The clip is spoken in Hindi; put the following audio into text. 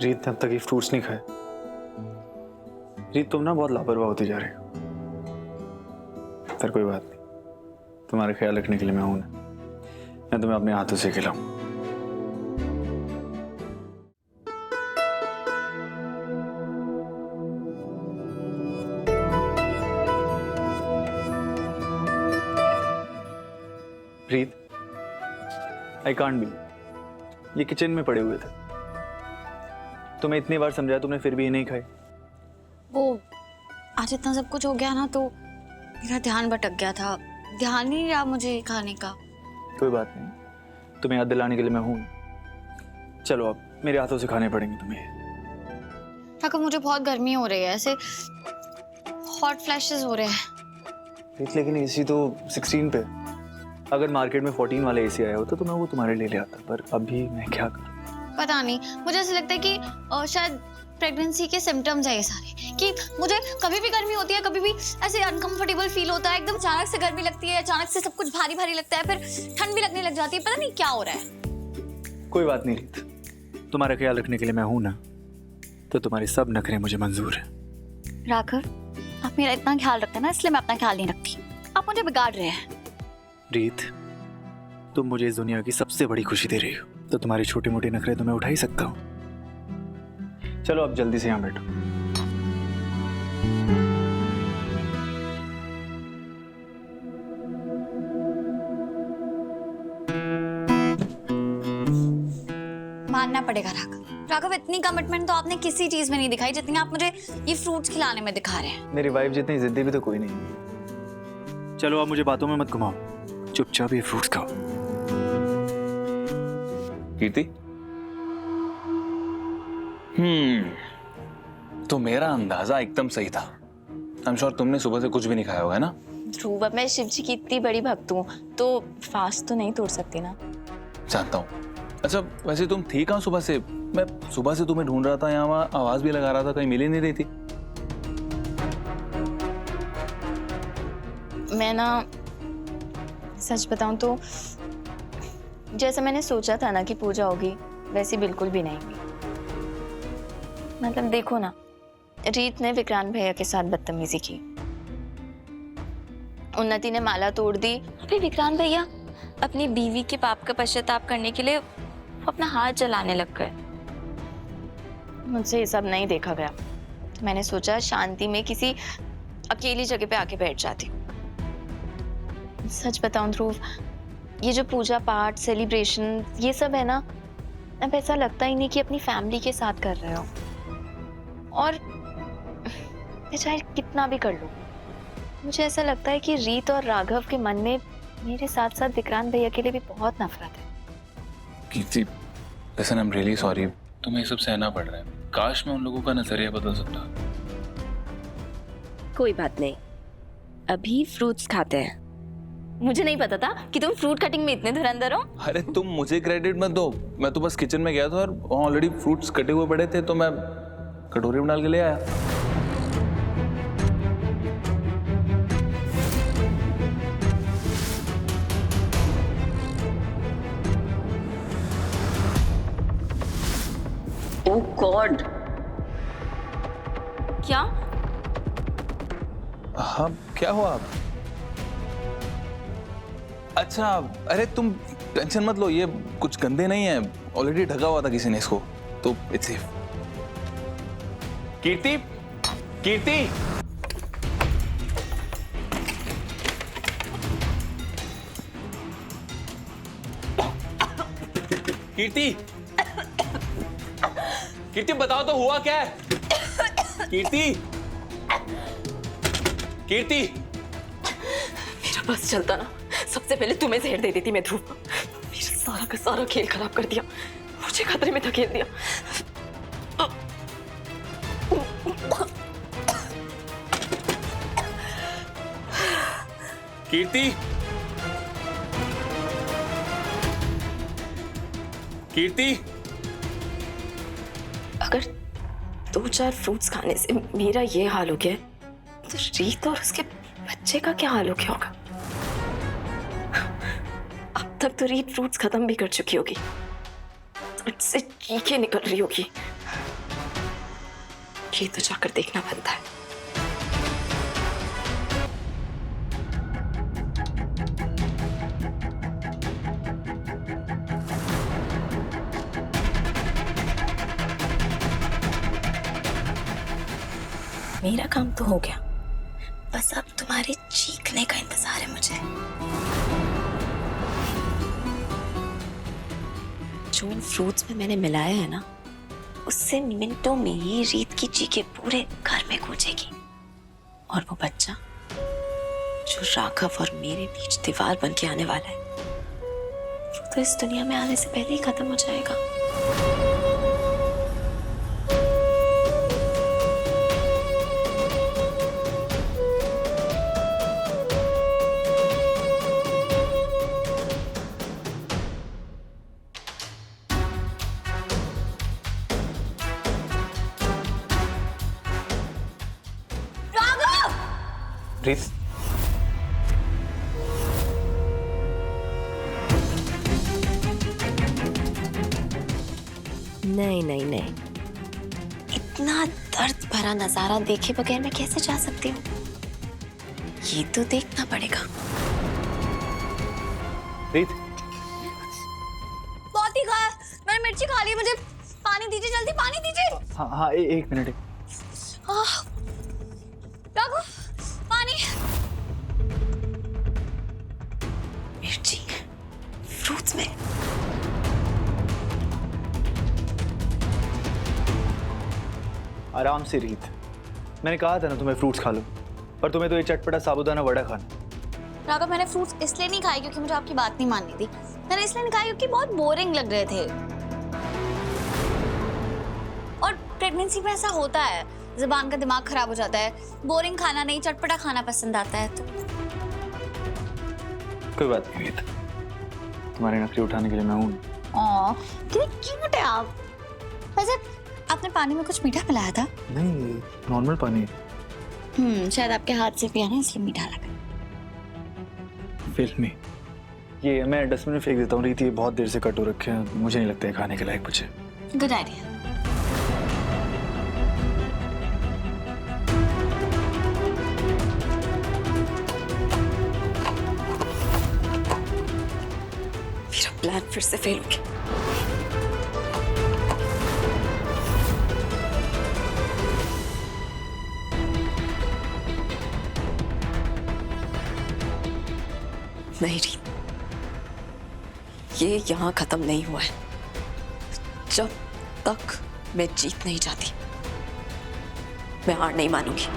रीत ने अब तक ये फ्रूट्स नहीं खाए। रीत तुम ना बहुत लापरवाह होती जा रही हो। पर कोई बात नहीं, तुम्हारा ख्याल रखने के लिए मैं हूं ना। मैं तुम्हें अपने हाथों से खिलाऊं। रीत, आई कांट बिलीव ये किचन में पड़े हुए थे। तुम्हें इतनी बार समझाया, तुमने फिर भी ये नहीं खाई। वो आज इतना सब कुछ हो गया ना, तो मेरा ध्यान भटक गया था। ध्यान ही नहीं रहा मुझे खाने का। कोई बात नहीं, तुम्हें याद दिलाने के लिए मैं हूं। चलो अब मेरे हाथों से खाने पड़ेंगे तुम्हें। राघव, मुझे बहुत गर्मी हो रही है, ऐसे हॉट फ्लैशेस हो रहे हैं। लेकिन एसी तो 16 पे। अगर मार्केट में 14 वाले एसी आया होता तो मैं वो तुम्हारे लिए ले आता, पर अभी मैं क्या करूं? पता नहीं, मुझे ऐसा लगता है कि शायद प्रेगनेंसी के सिम्टम्स है ये सारे, कि मुझे कभी भी गर्मी होती है, कभी भी ऐसे अनकंफर्टेबल फील होता है, एकदम अचानक से गर्मी लगती है, अचानक से सब कुछ भारी भारी लगता है, फिर ठंड भी लगने लग जाती है। पता नहीं क्या हो रहा है। कोई बात नहीं रीत, तुम्हारा ख्याल रखने के लिए मैं हूं ना, तो तुम्हारे सब नखरे मुझे मंजूर है। राघव, आप मेरा इतना ख्याल रखते हैं ना, इसलिए मैं अपना ख्याल नहीं रखती। आप मुझे बिगाड़ रहे हैं। रीत, तुम मुझे इस दुनिया की सबसे बड़ी खुशी दे रही हो, तो तुम्हारी छोटे मोटे नखरे तो मैं उठा ही सकता हूँ। चलो अब जल्दी से यहाँ बैठो। मानना पड़ेगा राघव। राघव, इतनी कमिटमेंट तो आपने किसी चीज में नहीं दिखाई जितनी आप मुझे ये फ्रूट्स खिलाने में दिखा रहे हैं। मेरी वाइफ जितनी जिद्दी भी तो कोई नहीं। चलो अब मुझे बातों में मत घुमाओ, चुपचाप ये फ्रूट्स खाओ। कीर्ति, तो मेरा अंदाजा एकदम सही था। आई एम श्योर तुमने सुबह से कुछ भी नहीं खाया होगा ना? ध्रुव, अब मैं शिव जी की इतनी बड़ी भक्त हूँ तो फास्ट तो नहीं तोड़ सकती ना। जानता हूँ। अच्छा वैसे तुम थी कहाँ सुबह से? मैं सुबह से तुम्हें ढूंढ रहा था, यहाँ वहाँ आवाज भी लगा रहा था, कहीं मिल ही नहीं रही थी। मैं ना सच बताऊं तो जैसे मैंने सोचा था ना कि पूजा होगी, वैसी बिल्कुल भी नहीं हुई। मतलब देखो ना, रीत ने विक्रांत भैया के साथ बदतमीजी की, उन्नति ने माला तोड़ दी, अभी विक्रांत भैया अपनी बीवी के पाप का पश्चाताप करने के लिए अपना हाथ जलाने लग गए। मुझसे ये सब नहीं देखा गया, तो मैंने सोचा शांति में किसी अकेली जगह पे आके बैठ जाती। सच बताऊं ध्रुव, ये जो पूजा पाठ सेलिब्रेशन ये सब है ना, अब ऐसा लगता ही नहीं कि अपनी फैमिली के साथ कर रहे हो। और मैं चाहे कितना भी कर लूं, मुझे ऐसा लगता है कि रीत और राघव के मन में मेरे साथ साथ विक्रांत भैया के लिए भी बहुत नफरत है। Kirti, listen, I am really sorry, तुम्हें ये सब सहना पड़ रहा है। काश मैं उन लोगों का नजरिया बदल सकता। कोई बात नहीं, अभी फ्रूट्स खाते हैं। मुझे नहीं पता था कि तुम फ्रूट कटिंग में इतने धुरंधर हो। अरे तुम मुझे क्रेडिट मत दो, मैं तो बस किचन में गया था और वहाँ ऑलरेडी फ्रूट्स कटे हुए पड़े थे, तो मैं कटोरी में डाल के ले आया। ओह गॉड! क्या? हाँ क्या हुआ? अच्छा, अरे तुम टेंशन मत लो, ये कुछ गंदे नहीं है, ऑलरेडी ढका हुआ था किसी ने इसको, तो इट्स सेफ। कीर्ति, कीर्ति, कीर्ति, कीर्ति बताओ तो हुआ क्या है? कीर्ति, कीर्ति, मेरा बस चलता ना, सबसे पहले तुम्हें जहर दे देती मैं ध्रुव। मेरा सारा का सारा खेल खराब कर दिया, मुझे खतरे में धकेल दिया। कीर्ति, कीर्ति, अगर 2-4 फ्रूट्स खाने से मेरा ये हाल हो गया, तो रीत और उसके बच्चे का क्या हाल हो गया होगा? अब तक तो रीत फ्रूट्स खत्म भी कर चुकी होगी, उससे चीखें निकल रही होगी। ये तो जाकर देखना बनता है। मेरा काम तो हो गया, बस अब तुम्हारे चीखने का इंतजार है मुझे। जो इन फ्रूट्स में मैंने मिलाया है ना, उससे मिनटों में ही रीत की चीखें पूरे घर में गूंजेगी। और वो बच्चा जो राघव और मेरे बीच दीवार बन के आने वाला है, वो तो इस दुनिया में आने से पहले ही खत्म हो जाएगा। रीत, नहीं नहीं नहीं, इतना दर्द भरा नजारा देखे बगैर मैं कैसे जा सकती हूँ? ये तो देखना पड़ेगा। रीत, बहुत ही खाया, मैंने मिर्ची खा ली, मुझे पानी दीजिए, जल्दी पानी दीजिए। हाँ हाँ, एक मिनट। राघव, पानी। मिर्ची फ्रूट्स में? आराम से रीत, मैंने कहा था ना तुम्हें फ्रूट्स खा लो, पर तुम्हें तो ये चटपटा साबुदाना वड़ा खाना। राघव, मैंने फ्रूट्स इसलिए नहीं खाए क्योंकि मुझे आपकी बात नहीं माननी थी। मैंने इसलिए नहीं खाए क्योंकि बहुत बोरिंग लग रहे थे। और प्रेगनेंसी में ऐसा होता है, जुबान का दिमाग खराब हो जाता है, बोरिंग खाना नहीं चटपटा खाना पसंद आता है। तो कोई बात नहीं रीत, तुम्हारे नखरे उठाने के लिए मैं हूँ। कितने क्यूट है आप। वैसे आपने पानी में कुछ मीठा मिलाया था? नहीं, नॉर्मल पानी। शायद आपके हाथ से पिया ना, इसलिए मीठा लगा। फिल्मी, ये मैं डस्टबिन में फेंक देता हूँ रीत, ये बहुत देर से कट हो रखे हैं, मुझे नहीं लगता है खाने के लायक मुझे। Good idea. मेरा प्लान फिर से फेल हो गया। नहीं रीत, ये यहाँ खत्म नहीं हुआ है। जब तक मैं जीत नहीं जाती, मैं हार नहीं मानूंगी।